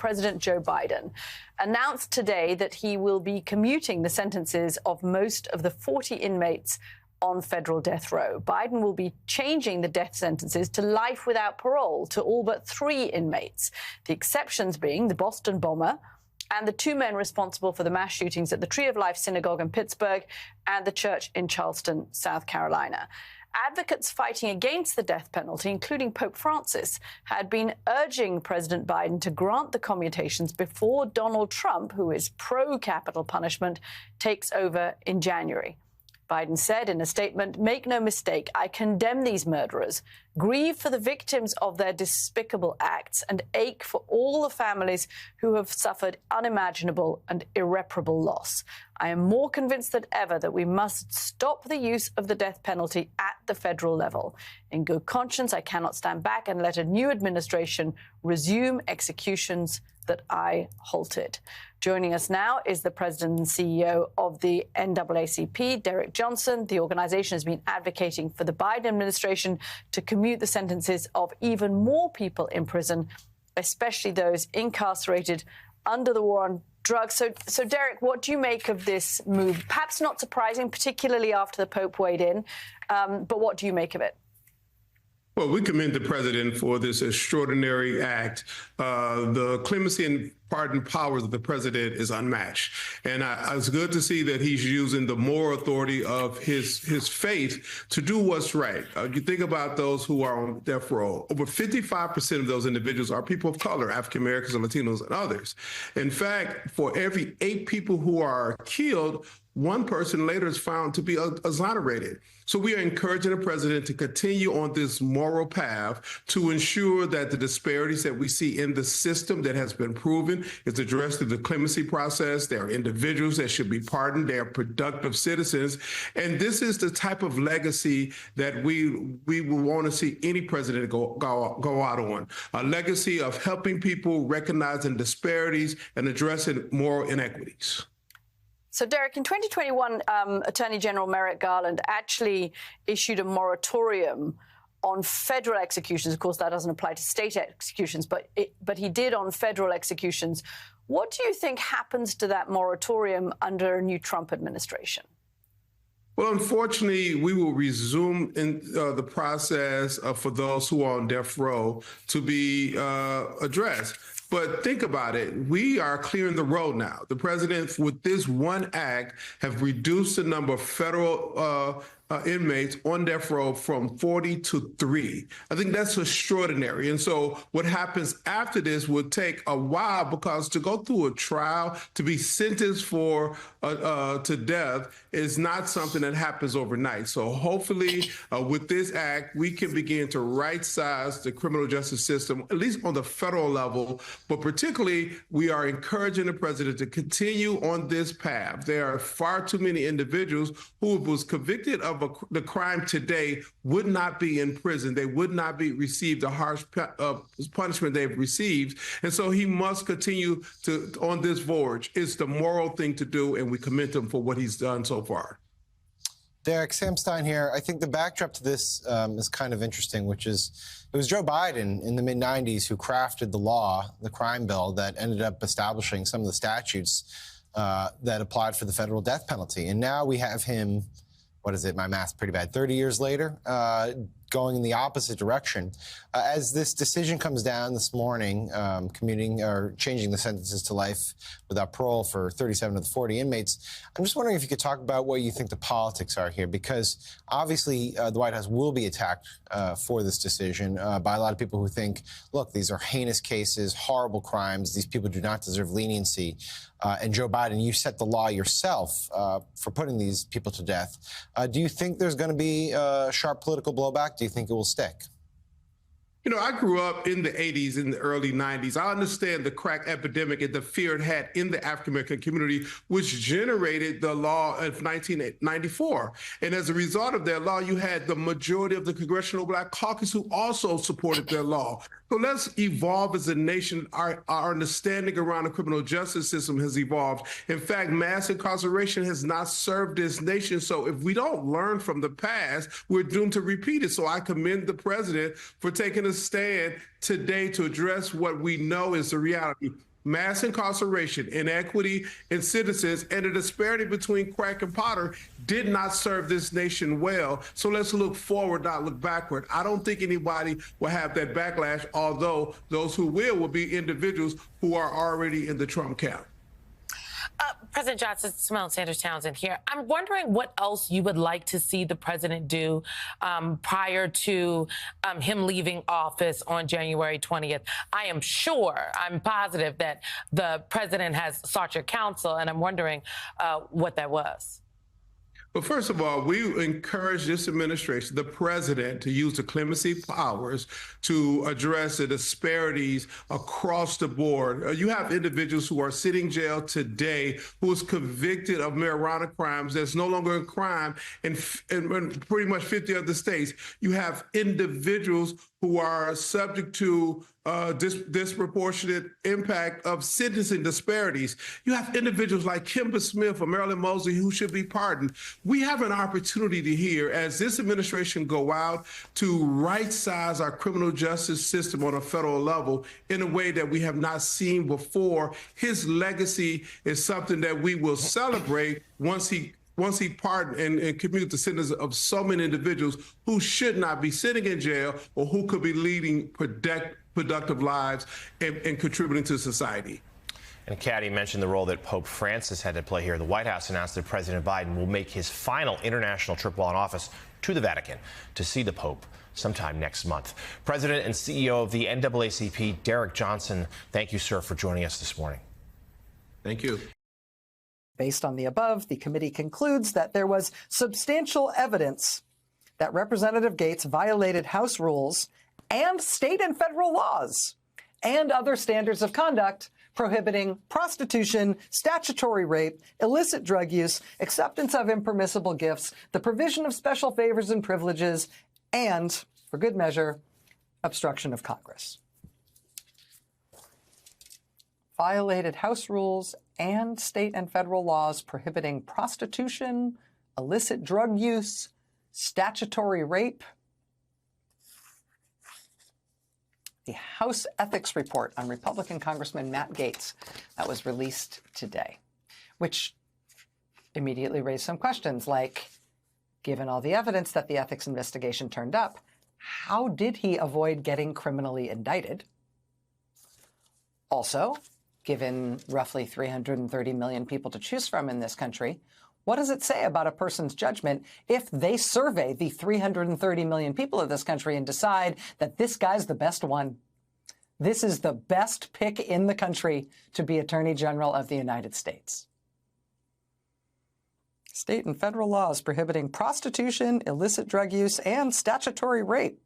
President Joe Biden announced today that he will be commuting the sentences of most of the 40 inmates on federal death row. Biden will be changing the death sentences to life without parole to all but 3 inmates, the exceptions being the Boston bomber and the 2 men responsible for the mass shootings at the Tree of Life Synagogue in Pittsburgh and the church in Charleston, South Carolina. Advocates fighting against the death penalty, including Pope Francis, had been urging President Biden to grant the commutations before Donald Trump, who is pro-capital punishment, takes over in January. Biden said in a statement, "Make no mistake, I condemn these murderers, grieve for the victims of their despicable acts, and ache for all the families who have suffered unimaginable and irreparable loss. I am more convinced than ever that we must stop the use of the death penalty at the federal level. In good conscience, I cannot stand back and let a new administration resume executions that I halted." Joining us now is the president and CEO of the NAACP, Derek Johnson. The organization has been advocating for the Biden administration to commute the sentences of even more people in prison, especially those incarcerated under the war on drugs. So Derek, what do you make of this move? Perhaps not surprising, particularly after the Pope weighed in, but what do you make of it? Well, we commend the president for this extraordinary act. The clemency and pardon powers of the president is unmatched. And it's good to see that he's using the moral authority of his faith to do what's right. You think about those who are on death row. Over 55% of those individuals are people of color, African Americans and Latinos and others. In fact, for every 8 people who are killed, 1 person later is found to be exonerated. So we are encouraging the president to continue on this moral path to ensure that the disparities that we see in the system that has been proven is addressed through the clemency process. There are individuals that should be pardoned. They are productive citizens. And this is the type of legacy that we will want to see any president go out on. A legacy of helping people recognizing disparities and addressing moral inequities. So, Derek, in 2021, Attorney General Merrick Garland actually issued a moratorium on federal executions. Of course, that doesn't apply to state executions, but he did on federal executions. What do you think happens to that moratorium under a new Trump administration? Well, unfortunately, we will resume in the process for those who are on death row to be addressed. But think about it. We are clearing the road now. The president, with this one act, have reduced the number of federal inmates on death row from 40 to 3. I think that's extraordinary. And so what happens after this will take a while, because to go through a trial, to be sentenced for to death is not something that happens overnight. So hopefully with this act, we can begin to right-size the criminal justice system, at least on the federal level. But particularly, we are encouraging the president to continue on this path. There are far too many individuals who was convicted of the crime today would not be in prison. They would not be received the harsh punishment they've received. And so he must continue on this voyage. It's the moral thing to do, and we commend him for what he's done so far. Derek, Sam Stein here. I think the backdrop to this is kind of interesting, which is it was Joe Biden in the mid-90s who crafted the law, the crime bill, that ended up establishing some of the statutes that applied for the federal death penalty. And now we have him, what is it, my math's pretty bad, 30 years later, going in the opposite direction. As this decision comes down this morning, commuting or changing the sentences to life without parole for 37 of the 40 inmates, I'm just wondering if you could talk about what you think the politics are here, because obviously the White House will be attacked for this decision by a lot of people who think, look, these are heinous cases, horrible crimes. These people do not deserve leniency. And Joe Biden, you set the law yourself for putting these people to death. Do you think there's going to be sharp political blowback? Do you think it will stick? You know, I grew up in the 80s, in the early 90s. I understand the crack epidemic and the fear it had in the African-American community, which generated the law of 1994. And as a result of that law, you had the majority of the Congressional Black Caucus who also supported their law. So let's evolve as a nation. Our understanding around the criminal justice system has evolved. In fact, mass incarceration has not served this nation. So if we don't learn from the past, we're doomed to repeat it. So I commend the president for taking a stand today to address what we know is the reality. mass incarceration, inequity in citizens, and the disparity between crack and powder did not serve this nation well. So let's look forward, not look backward. I don't think anybody will have that backlash, although those who will be individuals who are already in the Trump camp. President Johnson, Simone Sanders Townsend here. I'm wondering what else you would like to see the president do prior to him leaving office on January 20th. I am sure, I'm positive that the president has sought your counsel, and I'm wondering what that was. Well, first of all, we encourage this administration, the president, to use the clemency powers to address the disparities across the board. You have individuals who are sitting jail today who is convicted of marijuana crimes that's no longer a crime in pretty much 50 other states. You have individuals who are subject to disproportionate impact of sentencing disparities. You have individuals like Kimber Smith or Marilyn Mosley who should be pardoned. We have an opportunity to hear, as this administration go out, to right-size our criminal justice system on a federal level in a way that we have not seen before. His legacy is something that we will celebrate once he pardoned and commute the sentence of so many individuals who should not be sitting in jail or who could be leading productive lives and contributing to society. And Caddy mentioned the role that Pope Francis had to play here. The White House announced that President Biden will make his final international trip while in office to the Vatican to see the Pope sometime next month. President and CEO of the NAACP, Derek Johnson, thank you, sir, for joining us this morning. Thank you. Based on the above, the committee concludes that there was substantial evidence that Representative Gaetz violated House rules and state and federal laws and other standards of conduct prohibiting prostitution, statutory rape, illicit drug use, acceptance of impermissible gifts, the provision of special favors and privileges, and, for good measure, obstruction of Congress. Violated House rules and state and federal laws prohibiting prostitution, illicit drug use, statutory rape. The House Ethics Report on Republican Congressman Matt Gaetz that was released today, which immediately raised some questions like, given all the evidence that the ethics investigation turned up, how did he avoid getting criminally indicted? Also, given roughly 330 million people to choose from in this country, what does it say about a person's judgment if they survey the 330 million people of this country and decide that this guy's the best one? This is the best pick in the country to be Attorney General of the United States. State and federal laws prohibiting prostitution, illicit drug use, and statutory rape.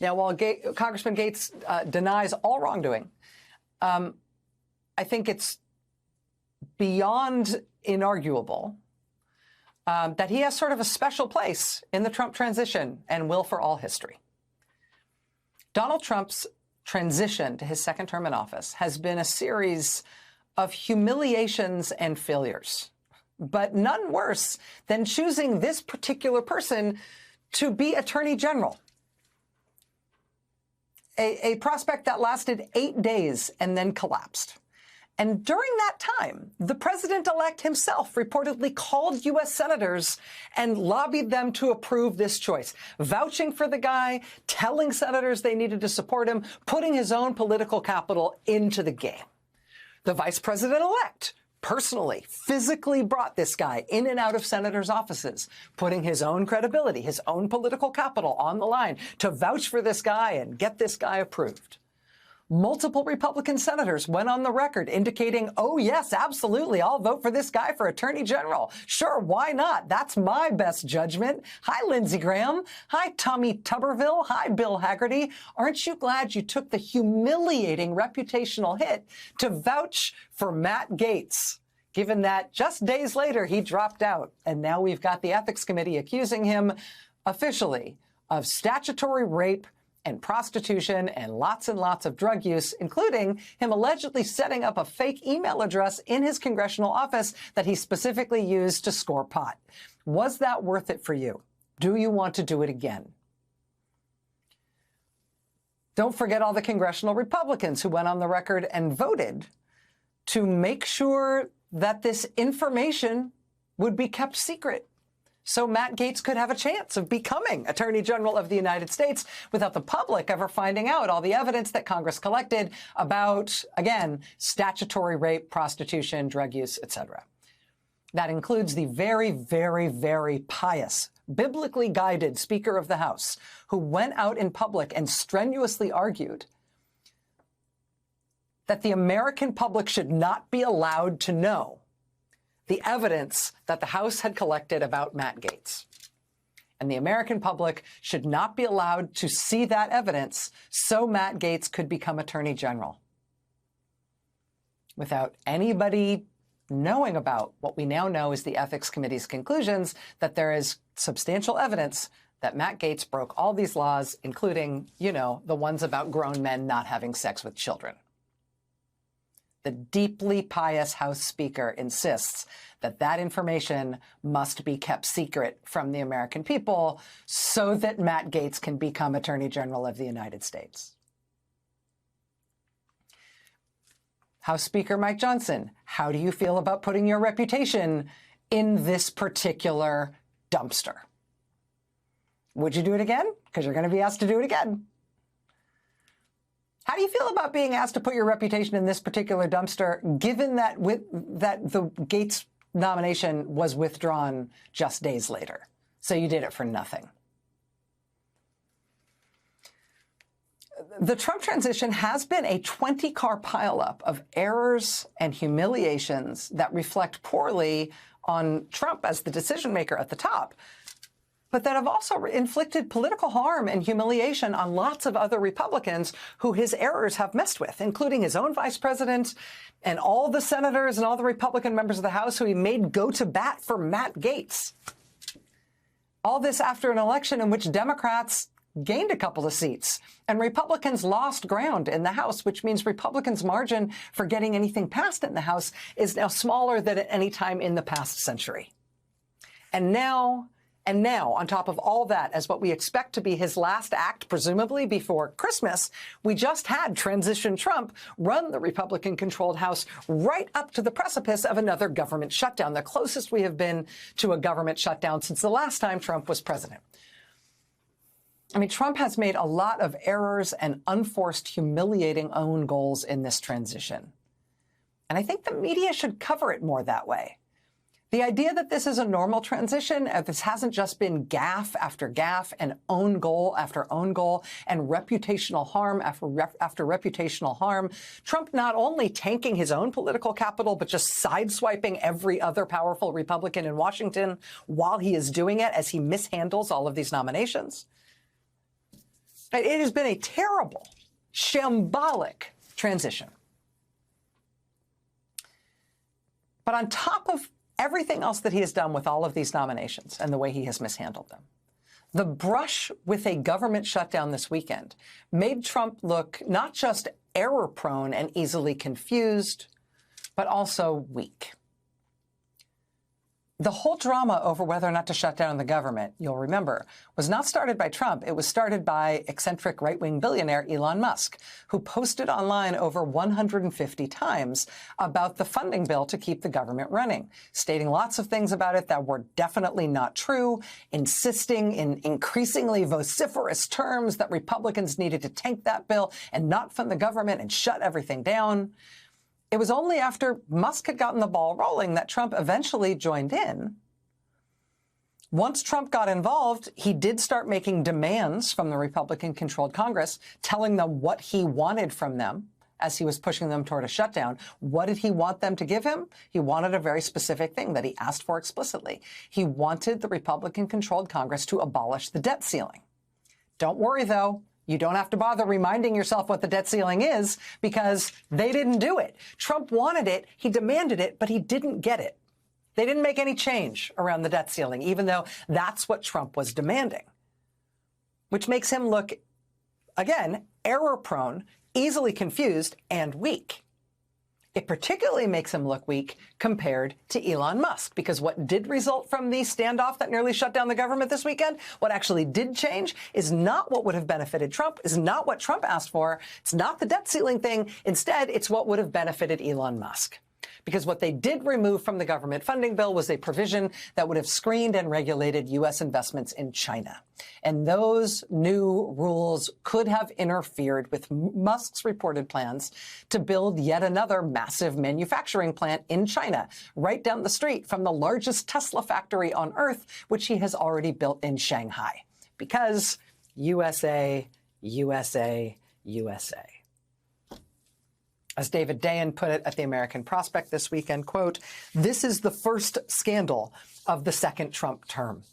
Now, while Congressman Gaetz denies all wrongdoing, I think it's beyond inarguable that he has sort of a special place in the Trump transition and will for all history. Donald Trump's transition to his second term in office has been a series of humiliations and failures, but none worse than choosing this particular person to be Attorney General. A prospect that lasted 8 days and then collapsed. And during that time, the president-elect himself reportedly called U.S. senators and lobbied them to approve this choice, vouching for the guy, telling senators they needed to support him, putting his own political capital into the game. The vice president-elect personally, physically brought this guy in and out of senators' offices, putting his own credibility, his own political capital on the line to vouch for this guy and get this guy approved. Multiple Republican senators went on the record indicating, oh, yes, absolutely, I'll vote for this guy for Attorney General. Sure, why not? That's my best judgment. Hi, Lindsey Graham. Hi, Tommy Tuberville. Hi, Bill Hagerty. Aren't you glad you took the humiliating reputational hit to vouch for Matt Gaetz, given that just days later he dropped out, and now we've got the Ethics Committee accusing him officially of statutory rape and prostitution and lots of drug use, including him allegedly setting up a fake email address in his congressional office that he specifically used to score pot. Was that worth it for you? Do you want to do it again? Don't forget all the congressional Republicans who went on the record and voted to make sure that this information would be kept secret, so Matt Gaetz could have a chance of becoming Attorney General of the United States without the public ever finding out all the evidence that Congress collected about, again, statutory rape, prostitution, drug use, etc. That includes the very, very, very pious, biblically guided Speaker of the House, who went out in public and strenuously argued that the American public should not be allowed to know the evidence that the House had collected about Matt Gaetz. And the American public should not be allowed to see that evidence so Matt Gaetz could become Attorney General. Without anybody knowing about what we now know is the Ethics Committee's conclusions that there is substantial evidence that Matt Gaetz broke all these laws, including, you know, the ones about grown men not having sex with children. The deeply pious House Speaker insists that that information must be kept secret from the American people so that Matt Gaetz can become Attorney General of the United States. House Speaker Mike Johnson, how do you feel about putting your reputation in this particular dumpster? Would you do it again? Because you're going to be asked to do it again. How do you feel about being asked to put your reputation in this particular dumpster, given that the Gaetz nomination was withdrawn just days later? So you did it for nothing. The Trump transition has been a 20-car pileup of errors and humiliations that reflect poorly on Trump as the decision maker at the top, but that have also inflicted political harm and humiliation on lots of other Republicans who his errors have messed with, including his own vice president and all the senators and all the Republican members of the House who he made go to bat for Matt Gaetz. All this after an election in which Democrats gained a couple of seats and Republicans lost ground in the House, which means Republicans' margin for getting anything passed in the House is now smaller than at any time in the past century. And now, on top of all that, as what we expect to be his last act, presumably before Christmas, we just had Transition Trump run the Republican-controlled House right up to the precipice of another government shutdown, the closest we have been to a government shutdown since the last time Trump was president. I mean, Trump has made a lot of errors and unforced, humiliating own goals in this transition. And I think the media should cover it more that way. The idea that this is a normal transition, this hasn't just been gaffe after gaffe and own goal after own goal and reputational harm after reputational harm. Trump not only tanking his own political capital, but just sideswiping every other powerful Republican in Washington while he is doing it as he mishandles all of these nominations. It has been a terrible, shambolic transition. But on top of everything else that he has done with all of these nominations and the way he has mishandled them, the brush with a government shutdown this weekend made Trump look not just error-prone and easily confused, but also weak. The whole drama over whether or not to shut down the government, you'll remember, was not started by Trump. It was started by eccentric right-wing billionaire Elon Musk, who posted online over 150 times about the funding bill to keep the government running, stating lots of things about it that were definitely not true, insisting in increasingly vociferous terms that Republicans needed to tank that bill and not fund the government and shut everything down. It was only after Musk had gotten the ball rolling that Trump eventually joined in. Once Trump got involved, he did start making demands from the Republican-controlled Congress, telling them what he wanted from them as he was pushing them toward a shutdown. What did he want them to give him? He wanted a very specific thing that he asked for explicitly. He wanted the Republican-controlled Congress to abolish the debt ceiling. Don't worry, though. You don't have to bother reminding yourself what the debt ceiling is because they didn't do it. Trump wanted it, he demanded it, but he didn't get it. They didn't make any change around the debt ceiling, even though that's what Trump was demanding, which makes him look, again, error-prone, easily confused, and weak. It particularly makes him look weak compared to Elon Musk, because what did result from the standoff that nearly shut down the government this weekend, what actually did change, is not what would have benefited Trump, is not what Trump asked for. It's not the debt ceiling thing. Instead, it's what would have benefited Elon Musk. Because what they did remove from the government funding bill was a provision that would have screened and regulated U.S. investments in China. And those new rules could have interfered with Musk's reported plans to build yet another massive manufacturing plant in China, right down the street from the largest Tesla factory on Earth, which he has already built in Shanghai. Because USA, USA, USA. As David Dayen put it at the American Prospect this weekend, quote, "This is the first scandal of the second Trump term.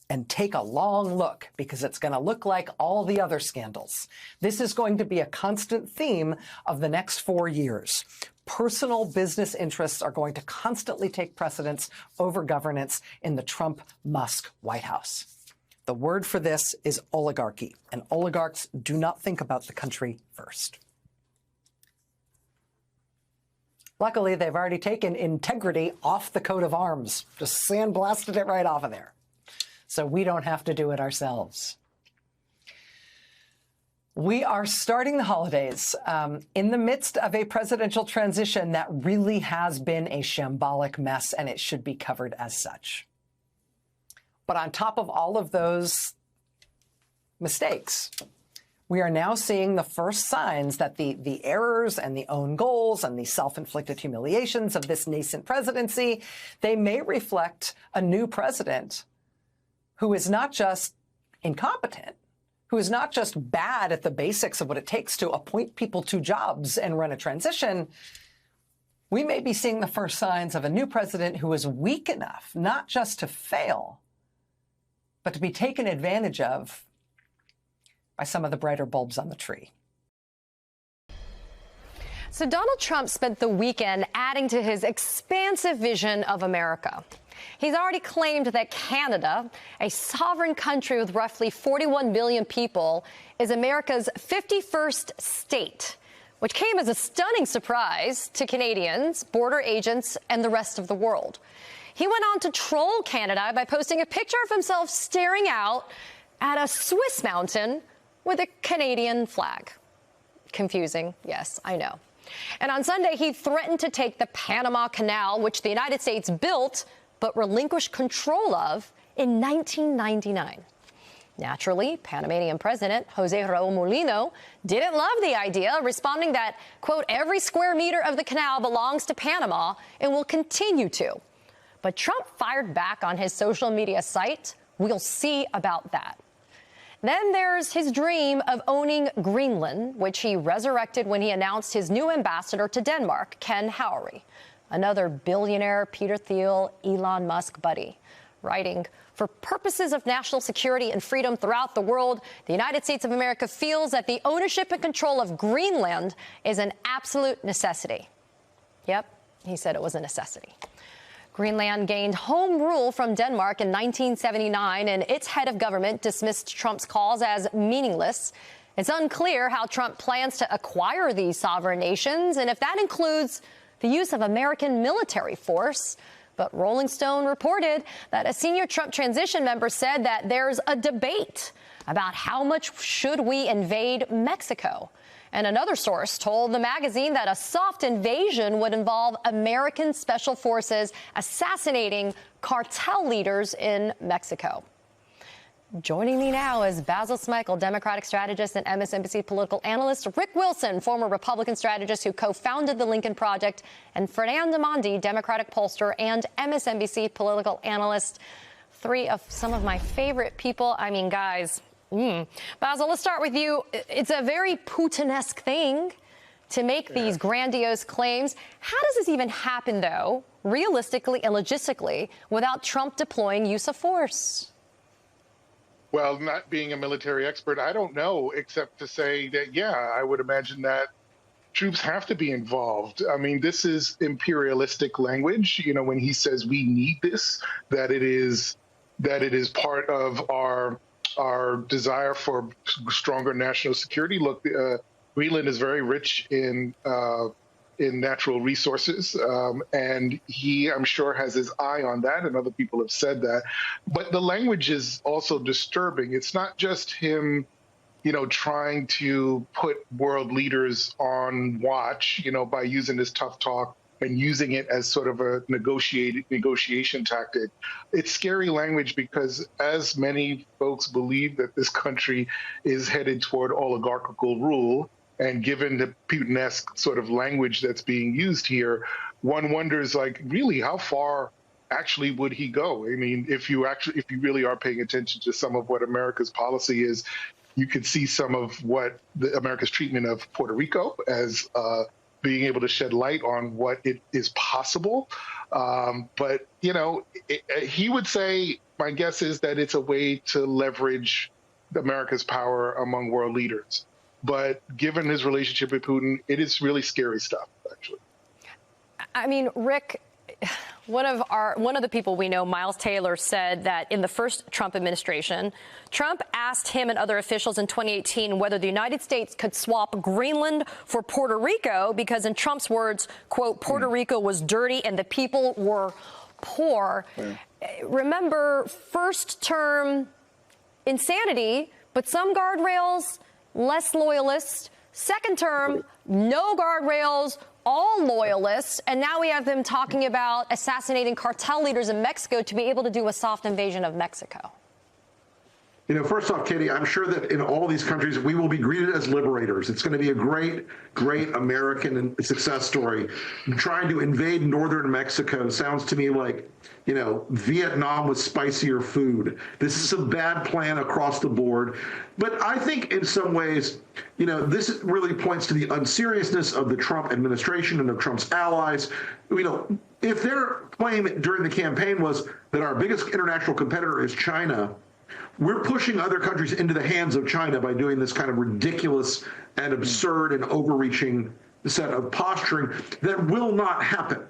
And take a long look, because it's going to look like all the other scandals. This is going to be a constant theme of the next 4 years. Personal business interests are going to constantly take precedence over governance in the Trump-Musk White House." The word for this is oligarchy, and oligarchs do not think about the country first. Luckily, they've already taken integrity off the coat of arms, just sandblasted it right off of there. So we don't have to do it ourselves. We are starting the holidays in the midst of a presidential transition that really has been a shambolic mess, and it should be covered as such. But on top of all of those mistakes, we are now seeing the first signs that the errors and the own goals and the self-inflicted humiliations of this nascent presidency, they may reflect a new president who is not just incompetent, who is not just bad at the basics of what it takes to appoint people to jobs and run a transition. We may be seeing the first signs of a new president who is weak enough not just to fail, but to be taken advantage of by some of the brighter bulbs on the tree. So Donald Trump spent the weekend adding to his expansive vision of America. He's already claimed that Canada, a sovereign country with roughly 41 million people, is America's 51st state, which came as a stunning surprise to Canadians, border agents, and the rest of the world. He went on to troll Canada by posting a picture of himself staring out at a Swiss mountain with a Canadian flag. Confusing, yes, I know. And on Sunday, he threatened to take the Panama Canal, which the United States built but relinquished control of in 1999. Naturally, Panamanian President Jose Raul Mulino didn't love the idea, responding that, quote, "Every square meter of the canal belongs to Panama and will continue to." But Trump fired back on his social media site. We'll see about that. Then there's his dream of owning Greenland, which he resurrected when he announced his new ambassador to Denmark, Ken Haury, another billionaire Peter Thiel, Elon Musk buddy, writing, "For purposes of national security and freedom throughout the world, the United States of America feels that the ownership and control of Greenland is an absolute necessity." Yep, he said it was a necessity. Greenland gained home rule from Denmark in 1979, and its head of government dismissed Trump's calls as meaningless. It's unclear how Trump plans to acquire these sovereign nations, and if that includes the use of American military force. But Rolling Stone reported that a senior Trump transition member said that there's a debate about how much should we invade Mexico. And another source told the magazine that a soft invasion would involve American special forces assassinating cartel leaders in Mexico. Joining me now is Basil Smykel, Democratic strategist and MSNBC political analyst, Rick Wilson, former Republican strategist who co-founded the Lincoln Project, and Ferdinand Demandi, Democratic pollster and MSNBC political analyst. Three of some of my favorite people. I mean, guys. Basil, let's start with you. It's a very Putin-esque thing to make these grandiose claims. How does this even happen, though, realistically and logistically, without Trump deploying use of force? Well, not being a military expert, I don't know, except to say that, yeah, I would imagine that troops have to be involved. I mean, this is imperialistic language. You know, when he says we need this, that it is part of our desire for stronger national security. Look, Greenland is very rich in in natural resources. And he, I'm sure, has his eye on that, and other people have said that. But the language is also disturbing. It's not just him, trying to put world leaders on watch, by using this tough talk and using it as sort of a negotiation tactic. It's scary language because as many folks believe that this country is headed toward oligarchical rule, and given the Putin-esque sort of language that's being used here, one wonders, really, how far actually would he go? I mean, if you really are paying attention to some of what America's policy is, you could see some of what America's treatment of Puerto Rico as being able to shed light on what it is possible. But, he would say, my guess is that it's a way to leverage America's power among world leaders. But given his relationship with Putin, it is really scary stuff, actually. I mean, Rick, one of the people we know, Miles Taylor, said that in the first Trump administration, Trump asked him and other officials in 2018 whether the United States could swap Greenland for Puerto Rico because, in Trump's words, quote, Puerto Rico was dirty and the people were poor. Yeah. Remember, first term insanity, but some guardrails, less loyalists. Second term, no guardrails, all loyalists. And now we have them talking about assassinating cartel leaders in Mexico to be able to do a soft invasion of Mexico. First off, Katie, I'm sure that in all these countries, we will be greeted as liberators. It's going to be a great, great American success story. Trying to invade northern Mexico sounds to me like, Vietnam with spicier food. This is a bad plan across the board. But I think in some ways, this really points to the unseriousness of the Trump administration and of Trump's allies. If their claim during the campaign was that our biggest international competitor is China, we're pushing other countries into the hands of China by doing this kind of ridiculous and absurd and overreaching set of posturing that will not happen.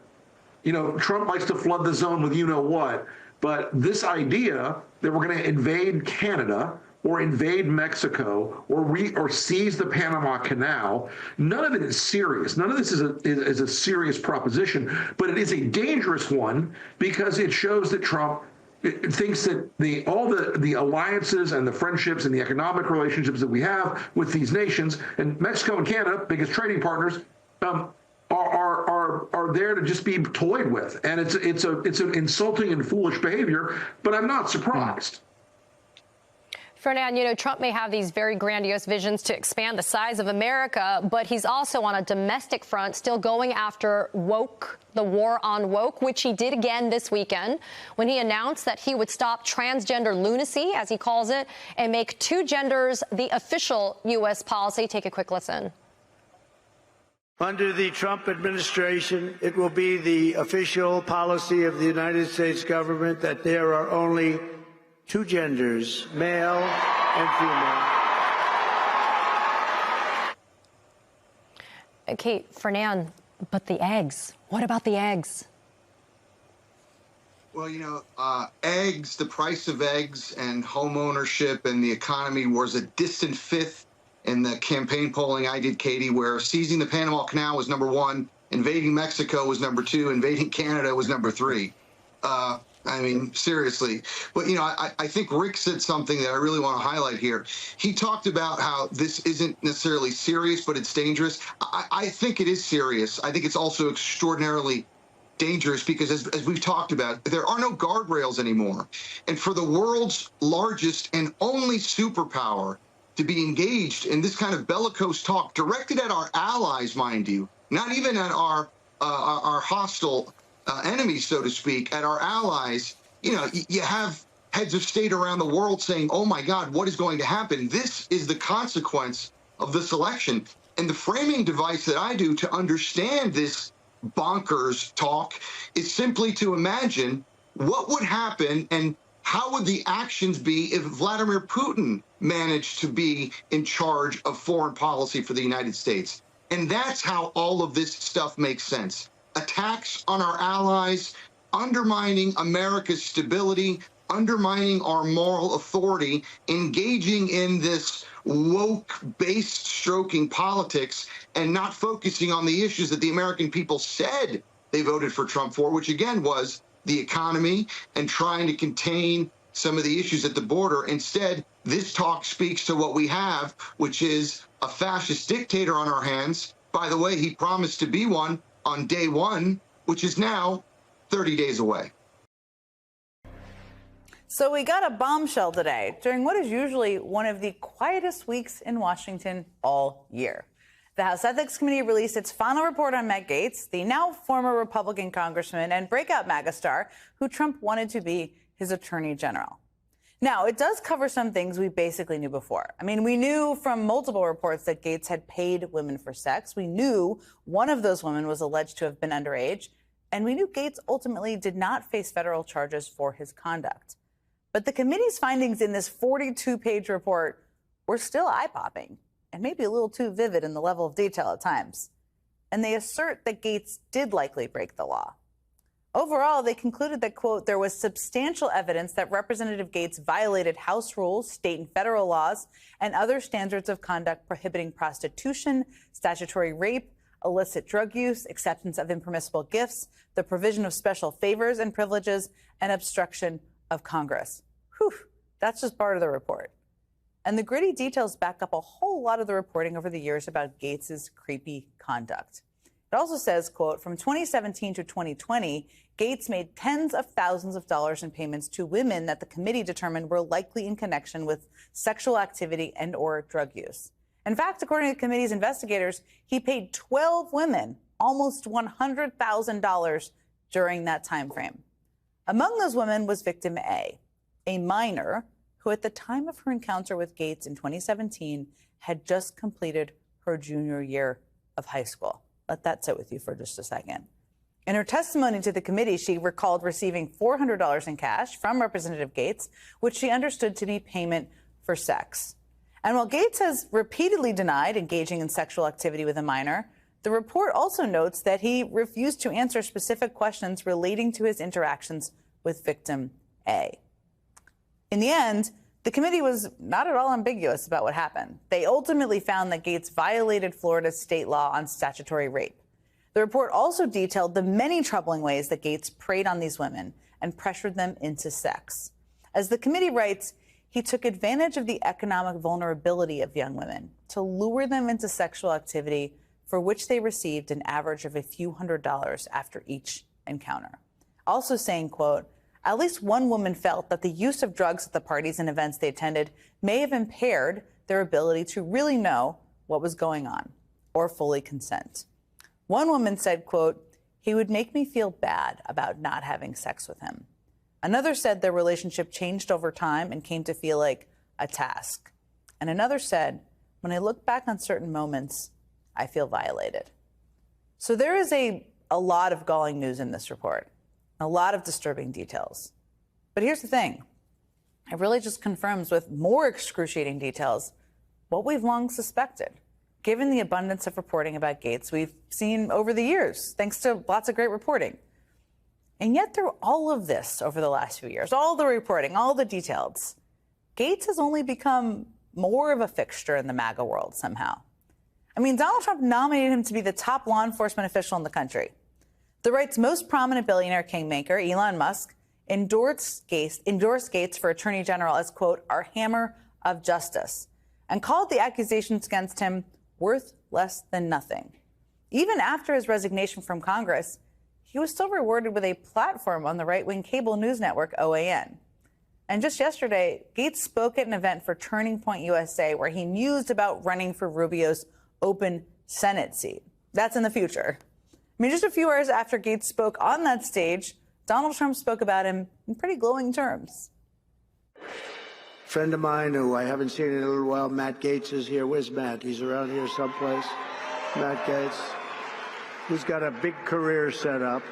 Trump likes to flood the zone with what, but this idea that we're going to invade Canada or invade Mexico or seize the Panama Canal, none of it is serious. None of this is a serious proposition, but it is a dangerous one because it shows that Trump thinks that all the alliances and the friendships and the economic relationships that we have with these nations, and Mexico and Canada, biggest trading partners, are there to just be toyed with, and it's an insulting and foolish behavior. But I'm not surprised. Fernand, Trump may have these very grandiose visions to expand the size of America, but he's also on a domestic front still going after woke, the war on woke, which he did again this weekend when he announced that he would stop transgender lunacy, as he calls it, and make two genders the official U.S. policy. Take a quick listen. Under the Trump administration, it will be the official policy of the United States government that there are only two genders, male and female. Okay, Fernand, but the eggs. What about the eggs? Well, eggs, the price of eggs and home ownership and the economy was a distant fifth in the campaign polling I did, Katie, where seizing the Panama Canal was number one, invading Mexico was number two, invading Canada was number three. Seriously. But, I think Rick said something that I really want to highlight here. He talked about how this isn't necessarily serious, but it's dangerous. I think it is serious. I think it's also extraordinarily dangerous because, as we've talked about, there are no guardrails anymore. And for the world's largest and only superpower to be engaged in this kind of bellicose talk directed at our allies, mind you, not even at our hostile enemies, so to speak, at our allies, you have heads of state around the world saying, oh, my God, what is going to happen? This is the consequence of this election. And the framing device that I do to understand this bonkers talk is simply to imagine what would happen and how would the actions be if Vladimir Putin managed to be in charge of foreign policy for the United States. And that's how all of this stuff makes sense. Attacks on our allies, undermining America's stability, undermining our moral authority, engaging in this woke-based stroking politics and not focusing on the issues that the American people said they voted for Trump for, which again was the economy and trying to contain some of the issues at the border. Instead, this talk speaks to what we have, which is a fascist dictator on our hands. By the way, he promised to be one on day one, which is now 30 days away. So we got a bombshell today during what is usually one of the quietest weeks in Washington all year. The House Ethics Committee released its final report on Matt Gaetz, the now former Republican congressman and breakout MAGA star who Trump wanted to be his attorney general. Now, it does cover some things we basically knew before. I mean, we knew from multiple reports that Gaetz had paid women for sex. We knew one of those women was alleged to have been underage. And we knew Gaetz ultimately did not face federal charges for his conduct. But the committee's findings in this 42-page report were still eye-popping and maybe a little too vivid in the level of detail at times. And they assert that Gaetz did likely break the law. Overall, they concluded that, quote, there was substantial evidence that Representative Gaetz violated House rules, state and federal laws, and other standards of conduct prohibiting prostitution, statutory rape, illicit drug use, acceptance of impermissible gifts, the provision of special favors and privileges, and obstruction of Congress. Whew, that's just part of the report. And the gritty details back up a whole lot of the reporting over the years about Gaetz's creepy conduct. It also says, quote, from 2017 to 2020, Gaetz made tens of thousands of dollars in payments to women that the committee determined were likely in connection with sexual activity and or drug use. In fact, according to the committee's investigators, he paid 12 women almost $100,000 during that time frame. Among those women was victim A, a minor who at the time of her encounter with Gaetz in 2017 had just completed her junior year of high school. Let that sit with you for just a second. In her testimony to the committee, she recalled receiving $400 in cash from Representative Gaetz, which she understood to be payment for sex. And while Gaetz has repeatedly denied engaging in sexual activity with a minor, the report also notes that he refused to answer specific questions relating to his interactions with victim A. In the end, the committee was not at all ambiguous about what happened. They ultimately found that Gaetz violated Florida's state law on statutory rape. The report also detailed the many troubling ways that Gaetz preyed on these women and pressured them into sex. As the committee writes, he took advantage of the economic vulnerability of young women to lure them into sexual activity for which they received an average of a few $100s after each encounter. Also saying, quote, at least one woman felt that the use of drugs at the parties and events they attended may have impaired their ability to really know what was going on or fully consent. One woman said, quote, he would make me feel bad about not having sex with him. Another said their relationship changed over time and came to feel like a task. And another said, when I look back on certain moments, I feel violated. So there is a lot of galling news in this report, a lot of disturbing details. But here's the thing. It really just confirms with more excruciating details what we've long suspected. Given the abundance of reporting about Gaetz we've seen over the years, thanks to lots of great reporting. And yet through all of this over the last few years, all the reporting, all the details, Gaetz has only become more of a fixture in the MAGA world somehow. I mean, Donald Trump nominated him to be the top law enforcement official in the country. The right's most prominent billionaire kingmaker, Elon Musk, endorsed Gaetz for attorney general as, quote, our hammer of justice, and called the accusations against him worth less than nothing. Even after his resignation from Congress, he was still rewarded with a platform on the right-wing cable news network OAN. And just yesterday, Gaetz spoke at an event for Turning Point USA where he mused about running for Rubio's open Senate seat. That's in the future. I mean, just a few hours after Gaetz spoke on that stage, Donald Trump spoke about him in pretty glowing terms. Friend of mine who I haven't seen in a little while, Matt Gaetz, is here. Where's Matt? He's around here someplace. Matt Gaetz. He's got a big career set up.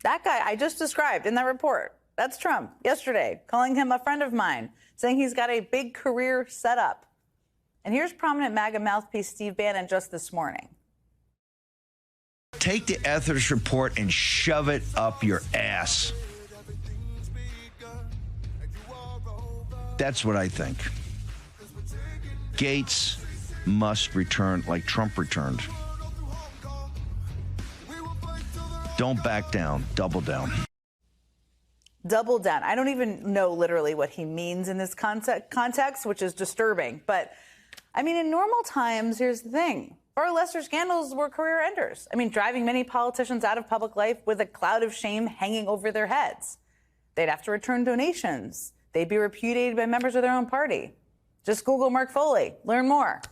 That guy I just described in that report, that's Trump yesterday, calling him a friend of mine, saying he's got a big career set up. And here's prominent MAGA mouthpiece Steve Bannon just this morning. Take the ethics report and shove it up your ass. That's what I think. Gaetz must return like Trump returned. Don't back down. Double down. Double down. I don't even know literally what he means in this context, which is disturbing. But, I mean, in normal times, here's the thing. Far lesser scandals were career enders. I mean, driving many politicians out of public life with a cloud of shame hanging over their heads. They'd have to return donations. They'd be repudiated by members of their own party. Just Google Mark Foley. Learn more.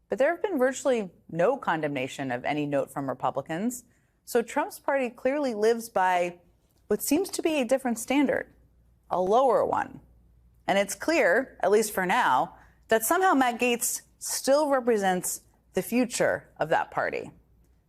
But there have been virtually no condemnation of any note from Republicans. So Trump's party clearly lives by what seems to be a different standard, a lower one. And it's clear, at least for now, that somehow Matt Gaetz still represents the future of that party.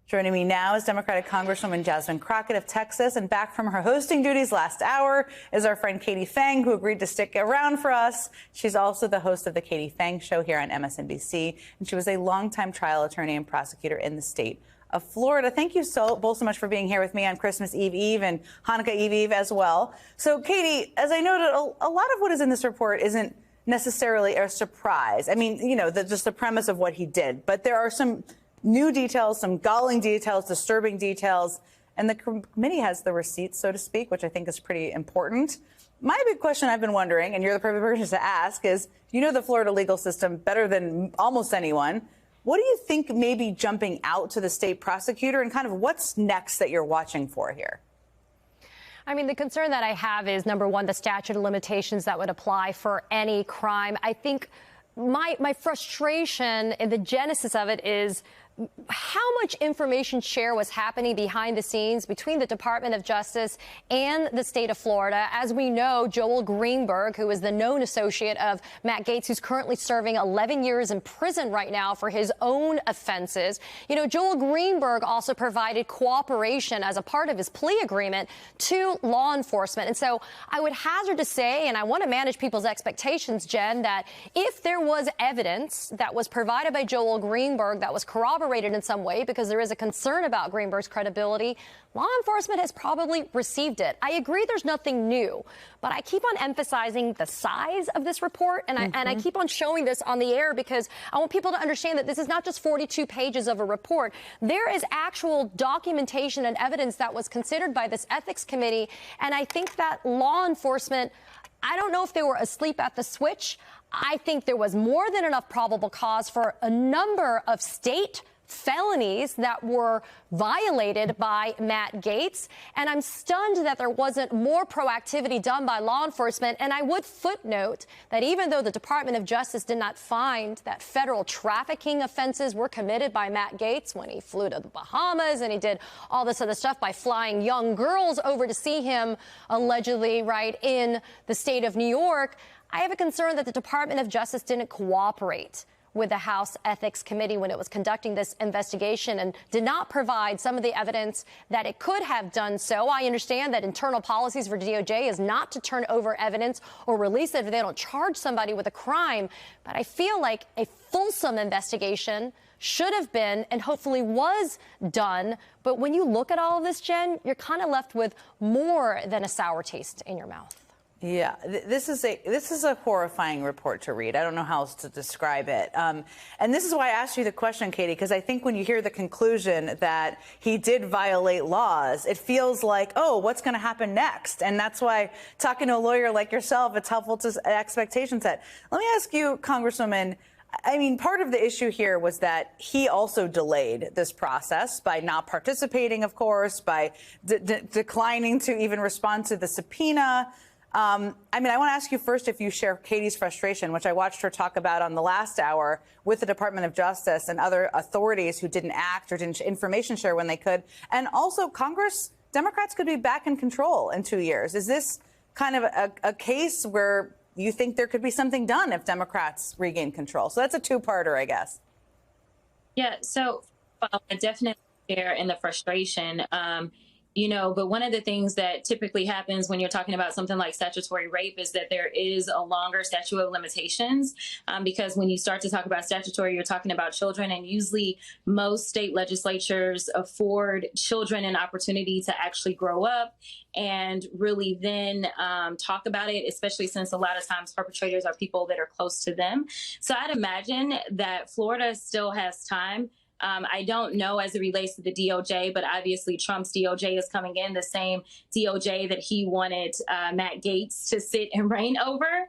Joining me now is Democratic Congresswoman Jasmine Crockett of Texas, and back from her hosting duties last hour is our friend Katie Phang, who agreed to stick around for us. She's also the host of the Katie Phang Show here on MSNBC, and she was a longtime trial attorney and prosecutor in the state of Florida. Thank you both so much for being here with me on Christmas Eve and Hanukkah Eve as well. So, Katie, as I noted, a lot of what is in this report isn't necessarily a surprise. I mean, you know, just the premise of what he did. But there are some new details, some galling details, disturbing details, and the committee has the receipts, so to speak, which I think is pretty important. My big question I've been wondering, and you're the perfect person to ask, is you know the Florida legal system better than almost anyone. What do you think may be jumping out to the state prosecutor, and kind of what's next that you're watching for here? I mean, the concern that I have is, number one, the statute of limitations that would apply for any crime. I think my frustration in the genesis of it is how much information share was happening behind the scenes between the Department of Justice and the state of Florida. As we know, Joel Greenberg, who is the known associate of Matt Gaetz, who's currently serving 11 years in prison right now for his own offenses. You know, Joel Greenberg also provided cooperation as a part of his plea agreement to law enforcement. And so I would hazard to say, and I want to manage people's expectations, Jen, that if there was evidence that was provided by Joel Greenberg that was corroborated in some way, because there is a concern about Greenberg's credibility, law enforcement has probably received it. I agree there's nothing new, but I keep on emphasizing the size of this report, and I keep on showing this on the air because I want people to understand that this is not just 42 pages of a report. There is actual documentation and evidence that was considered by this ethics committee, and I think that law enforcement, I don't know if they were asleep at the switch. I think there was more than enough probable cause for a number of state felonies that were violated by Matt Gaetz. And I'm stunned that there wasn't more proactivity done by law enforcement. And I would footnote that even though the Department of Justice did not find that federal trafficking offenses were committed by Matt Gaetz when he flew to the Bahamas and he did all this other stuff by flying young girls over to see him allegedly, right, in the state of New York, I have a concern that the Department of Justice didn't cooperate with the House Ethics Committee when it was conducting this investigation and did not provide some of the evidence that it could have done so. I understand that internal policies for DOJ is not to turn over evidence or release it if they don't charge somebody with a crime. But I feel like a fulsome investigation should have been and hopefully was done. But when you look at all of this, Jen, you're kind of left with more than a sour taste in your mouth. Yeah, this is a horrifying report to read. I don't know how else to describe it. And this is why I asked you the question, Katie, because I think when you hear the conclusion that he did violate laws, it feels like, oh, what's going to happen next? And that's why talking to a lawyer like yourself, it's helpful to expectation set. Let me ask you, Congresswoman, I mean, part of the issue here was that he also delayed this process by not participating, of course, by declining to even respond to the subpoena. I mean, I want to ask you first if you share Katie's frustration, which I watched her talk about on the last hour with the Department of Justice and other authorities who didn't act or didn't information share when they could. And also, Democrats could be back in control in 2 years. Is this kind of a case where you think there could be something done if Democrats regain control? So that's a two-parter, I guess. Yeah, so I definitely share in the frustration. But one of the things that typically happens when you're talking about something like statutory rape is that there is a longer statute of limitations, because when you start to talk about statutory, you're talking about children, and usually most state legislatures afford children an opportunity to actually grow up and really then talk about it, especially since a lot of times perpetrators are people that are close to them. So I'd imagine that Florida still has time. I don't know as it relates to the DOJ, but obviously Trump's DOJ is coming in, the same DOJ that he wanted Matt Gaetz to sit and reign over.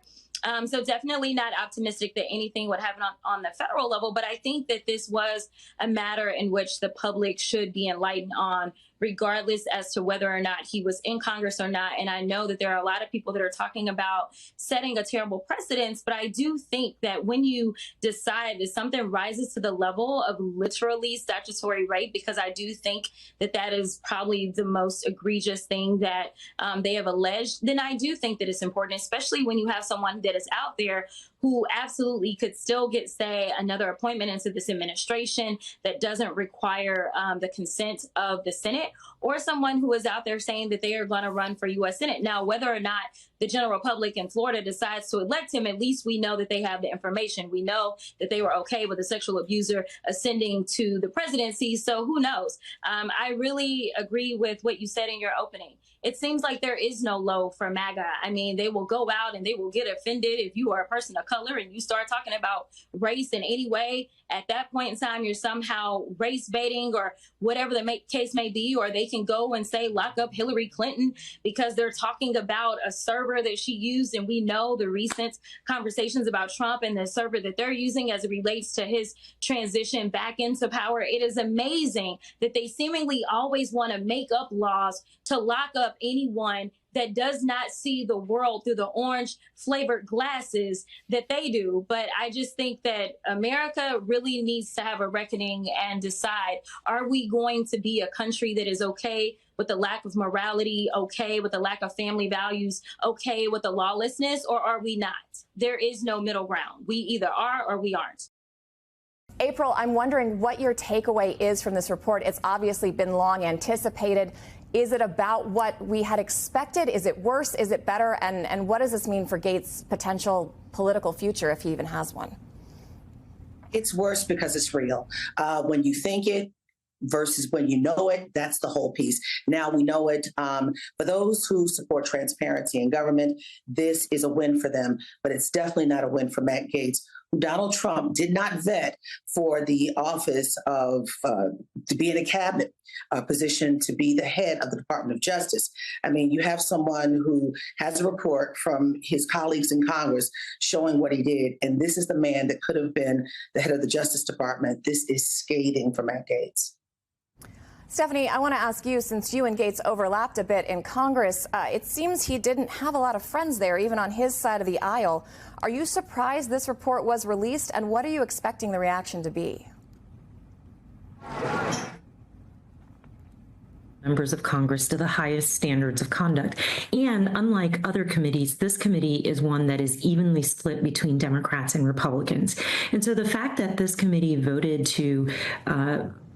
So definitely not optimistic that anything would happen on the federal level. But I think that this was a matter in which the public should be enlightened on, regardless as to whether or not he was in Congress or not. And I know that there are a lot of people that are talking about setting a terrible precedent, but I do think that when you decide that something rises to the level of literally statutory rape, because I do think that that is probably the most egregious thing that they have alleged, then I do think that it's important, especially when you have someone that is out there who absolutely could still get, say, another appointment into this administration that doesn't require the consent of the Senate, or someone who is out there saying that they are going to run for U.S. Senate. Now, whether or not the general public in Florida decides to elect him, at least we know that they have the information. We know that they were okay with a sexual abuser ascending to the presidency. So who knows? I really agree with what you said in your opening. It seems like there is no low for MAGA. I mean, they will go out and they will get offended if you are a person of color and you start talking about race in any way. At that point in time, you're somehow race baiting or whatever the case may be, or they can go and say, lock up Hillary Clinton because they're talking about a server that she used. And we know the recent conversations about Trump and the server that they're using as it relates to his transition back into power. It is amazing that they seemingly always want to make up laws to lock up anyone that does not see the world through the orange flavored glasses that they do. But I just think that America really needs to have a reckoning and decide, are we going to be a country that is okay with the lack of morality, okay with the lack of family values, okay with the lawlessness, or are we not? There is no middle ground. We either are or we aren't. April, I'm wondering what your takeaway is from this report. It's obviously been long anticipated. Is it about what we had expected? Is it worse? Is it better? And what does this mean for Gaetz' potential political future, if he even has one? It's worse because it's real. When you think it versus when you know it, that's the whole piece. Now we know it. For those who support transparency in government, this is a win for them, but it's definitely not a win for Matt Gaetz, who Donald Trump did not vet for the office of to be in a cabinet position, to be the head of the Department of Justice. I mean, you have someone who has a report from his colleagues in Congress showing what he did, and this is the man that could have been the head of the Justice Department. This is scathing for Matt Gaetz. Stephanie, I want to ask you, since you and Gaetz overlapped a bit in Congress, it seems he didn't have a lot of friends there, even on his side of the aisle. Are you surprised this report was released, and what are you expecting the reaction to be? Members of Congress to the highest standards of conduct. And unlike other committees, this committee is one that is evenly split between Democrats and Republicans. And so the fact that this committee voted to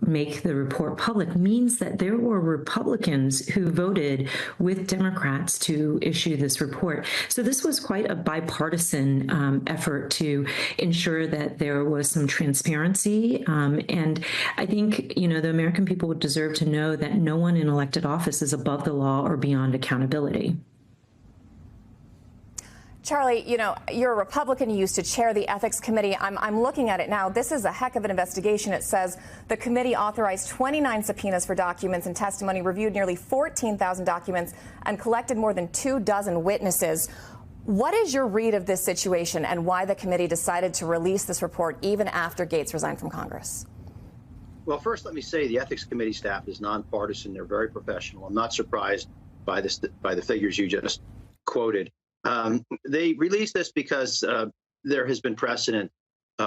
make the report public means that there were Republicans who voted with Democrats to issue this report. So this was quite a bipartisan effort to ensure that there was some transparency. And I think, you know, the American people would deserve to know that no one in elected office is above the law or beyond accountability. Charlie, you know, you're a Republican. You used to chair the Ethics Committee. I'm looking at it now. This is a heck of an investigation. It says the committee authorized 29 subpoenas for documents and testimony, reviewed nearly 14,000 documents, and collected more than 24 witnesses. What is your read of this situation and why the committee decided to release this report even after Gaetz resigned from Congress? Well, first, let me say the Ethics Committee staff is nonpartisan. They're very professional. I'm not surprised by the figures you just quoted. They released this because there has been precedent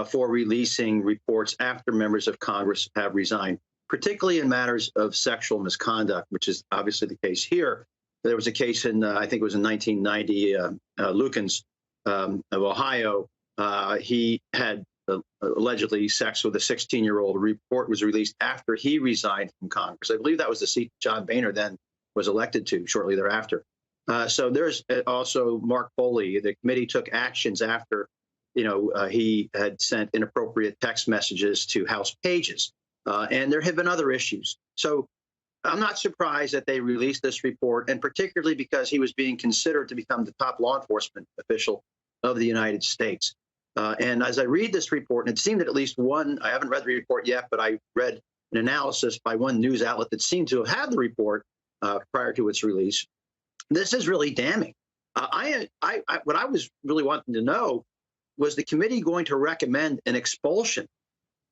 for releasing reports after members of Congress have resigned, particularly in matters of sexual misconduct, which is obviously the case here. There was a case in, I think it was in 1990, Lukens of Ohio. He had allegedly sex with a 16-year-old. A report was released after he resigned from Congress. I believe that was the seat John Boehner then was elected to shortly thereafter. So there's also Mark Foley. The committee took actions after, he had sent inappropriate text messages to House pages. And there have been other issues. So I'm not surprised that they released this report, and particularly because he was being considered to become the top law enforcement official of the United States. And as I read this report, and it seemed that at least one, I haven't read the report yet, but I read an analysis by one news outlet that seemed to have had the report prior to its release. This is really damning. What I was really wanting to know was the committee going to recommend an expulsion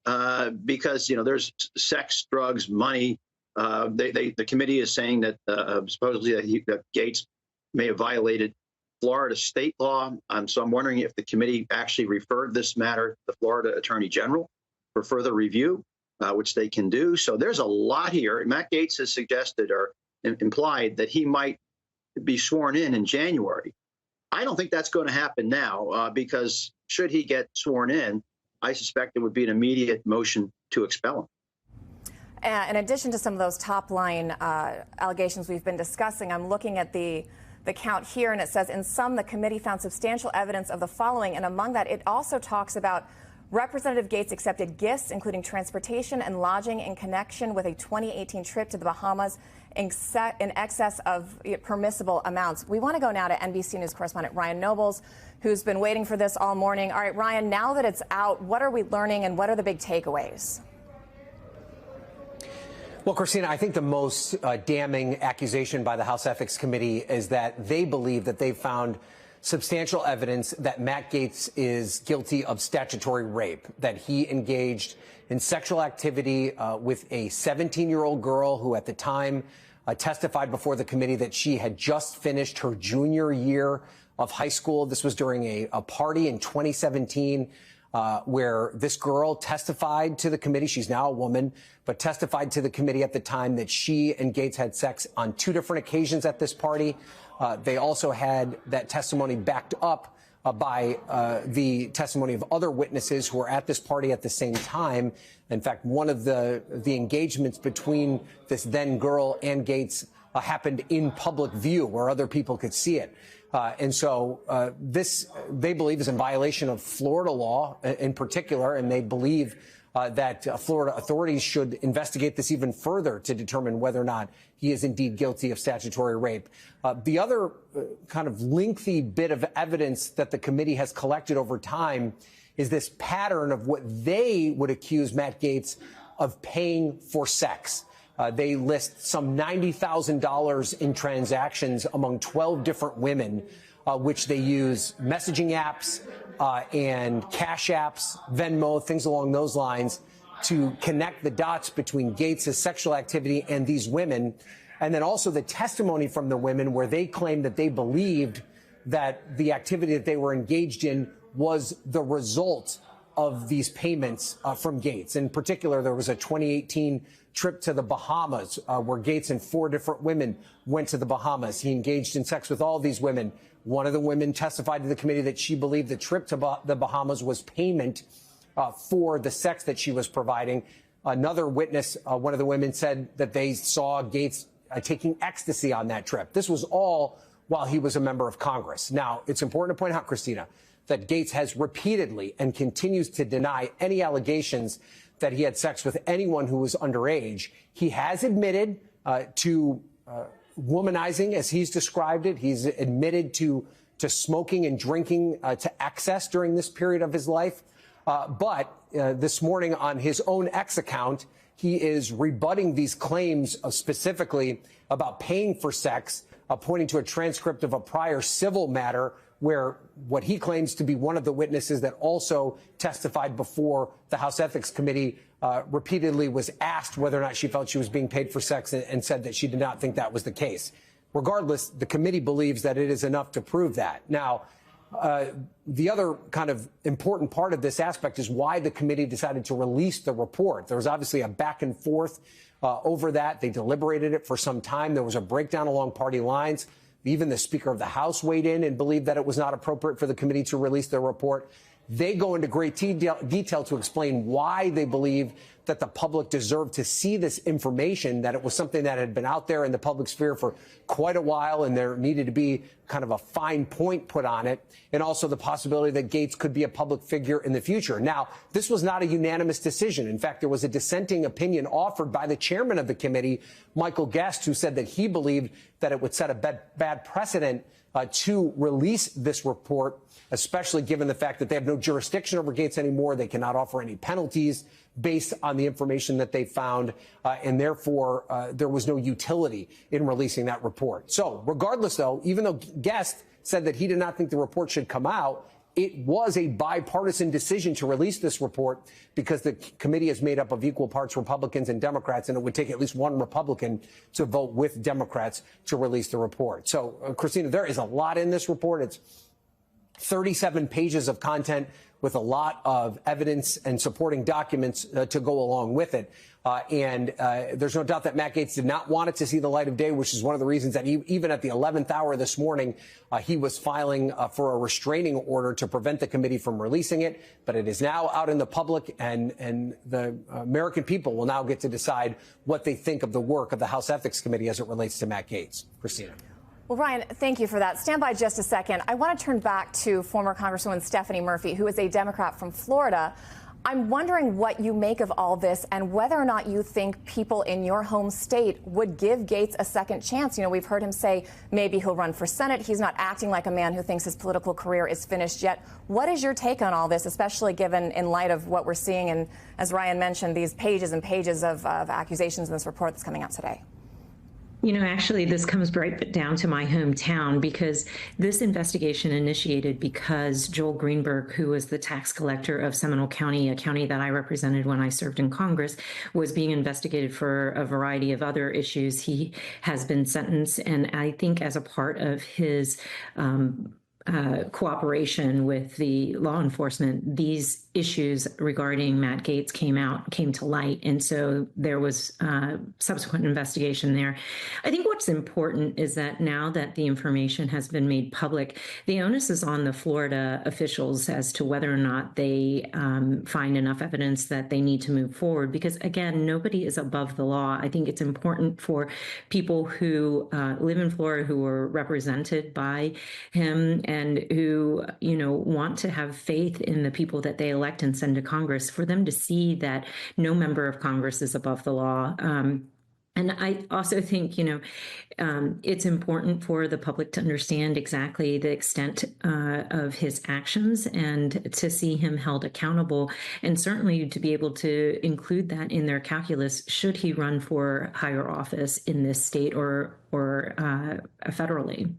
because, there's sex, drugs, money. The committee is saying that supposedly that Gates may have violated Florida state law. So I'm wondering if the committee actually referred this matter to the Florida Attorney General for further review, which they can do. So there's a lot here. Matt Gaetz has suggested or implied that he might be sworn in January. I don't think that's going to happen now because should he get sworn in, I suspect it would be an immediate motion to expel him. In addition to some of those top-line allegations we've been discussing, I'm looking at the count here, and it says, in sum, the committee found substantial evidence of the following, and among that, it also talks about Representative Gaetz accepted gifts, including transportation and lodging in connection with a 2018 trip to the Bahamas in excess of permissible amounts. We want to go now to NBC News correspondent Ryan Nobles, who's been waiting for this all morning. All right, Ryan, now that it's out, what are we learning and what are the big takeaways? Well, Christina, I think the most damning accusation by the House Ethics Committee is that they believe that they've found substantial evidence that Matt Gaetz is guilty of statutory rape, that he engaged in sexual activity with a 17-year-old girl who at the time testified before the committee that she had just finished her junior year of high school. This was during a party in 2017 where this girl testified to the committee. She's now a woman, but testified to the committee at the time that she and Gaetz had sex on 2 different occasions at this party. They also had that testimony backed up by the testimony of other witnesses who were at this party at the same time. In fact, one of the engagements between this then girl and Gaetz happened in public view where other people could see it. And so this, they believe, is in violation of Florida law in particular, and they believe that Florida authorities should investigate this even further to determine whether or not he is indeed guilty of statutory rape. The other kind of lengthy bit of evidence that the committee has collected over time is this pattern of what they would accuse Matt Gaetz of paying for sex. They list some $90,000 in transactions among 12 different women, which they use messaging apps and cash apps, Venmo, things along those lines to connect the dots between Gaetz' sexual activity and these women. And then also the testimony from the women where they claimed that they believed that the activity that they were engaged in was the result of these payments from Gaetz. In particular, there was a 2018 trip to the Bahamas where Gaetz and 4 different women went to the Bahamas. He engaged in sex with all these women. One of the women testified to the committee that she believed the trip to the Bahamas was payment for the sex that she was providing. Another witness, one of the women, said that they saw Gaetz taking ecstasy on that trip. This was all while he was a member of Congress. Now, it's important to point out, Christina, that Gaetz has repeatedly and continues to deny any allegations that he had sex with anyone who was underage. He has admitted to womanizing, as he's described it. He's admitted to smoking and drinking to excess during this period of his life. But this morning on his own X account, he is rebutting these claims specifically about paying for sex, pointing to a transcript of a prior civil matter where what he claims to be one of the witnesses that also testified before the House Ethics Committee repeatedly was asked whether or not she felt she was being paid for sex and said that she did not think that was the case. Regardless, the committee believes that it is enough to prove that. Now, the other kind of important part of this aspect is why the committee decided to release the report. There was obviously a back and forth over that. They deliberated it for some time. There was a breakdown along party lines. Even the Speaker of the House weighed in and believed that it was not appropriate for the committee to release their report. They go into great detail to explain why they believe that the public deserved to see this information, that it was something that had been out there in the public sphere for quite a while, and there needed to be kind of a fine point put on it, and also the possibility that Gates could be a public figure in the future. Now, this was not a unanimous decision. In fact, there was a dissenting opinion offered by the chairman of the committee, Michael Guest, who said that he believed that it would set a bad precedent to release this report, especially given the fact that they have no jurisdiction over Gates anymore. They cannot offer any penalties based on the information that they found, and therefore there was no utility in releasing that report. So regardless, though, even though Guest said that he did not think the report should come out, it was a bipartisan decision to release this report because the committee is made up of equal parts Republicans and Democrats, and it would take at least one Republican to vote with Democrats to release the report. So, Christina, there is a lot in this report. It's 37 pages of content with a lot of evidence and supporting documents to go along with it. And there's no doubt that Matt Gaetz did not want it to see the light of day, which is one of the reasons that even at the 11th hour this morning, he was filing for a restraining order to prevent the committee from releasing it. But it is now out in the public, and the American people will now get to decide what they think of the work of the House Ethics Committee as it relates to Matt Gaetz. Christina. Well, Ryan, thank you for that. Stand by just a second. I want to turn back to former Congresswoman Stephanie Murphy, who is a Democrat from Florida. I'm wondering what you make of all this and whether or not you think people in your home state would give Gaetz a second chance. You know, we've heard him say maybe he'll run for Senate. He's not acting like a man who thinks his political career is finished yet. What is your take on all this, especially given in light of what we're seeing and, as Ryan mentioned, these pages and pages of accusations in this report that's coming out today? You know, actually, this comes right down to my hometown, because this investigation initiated because Joel Greenberg, who was the tax collector of Seminole County, a county that I represented when I served in Congress, was being investigated for a variety of other issues. He has been sentenced, and I think as a part of his cooperation with the law enforcement, these issues regarding Matt Gaetz came to light. And so there was subsequent investigation there. I think what's important is that now that the information has been made public, the onus is on the Florida officials as to whether or not they find enough evidence that they need to move forward. Because again, nobody is above the law. I think it's important for people who live in Florida, who are represented by him and who, you know, want to have faith in the people that they elect and send to Congress, for them to see that no member of Congress is above the law. And I also think, you know, it's important for the public to understand exactly the extent of his actions and to see him held accountable, and certainly to be able to include that in their calculus should he run for higher office in this state or federally.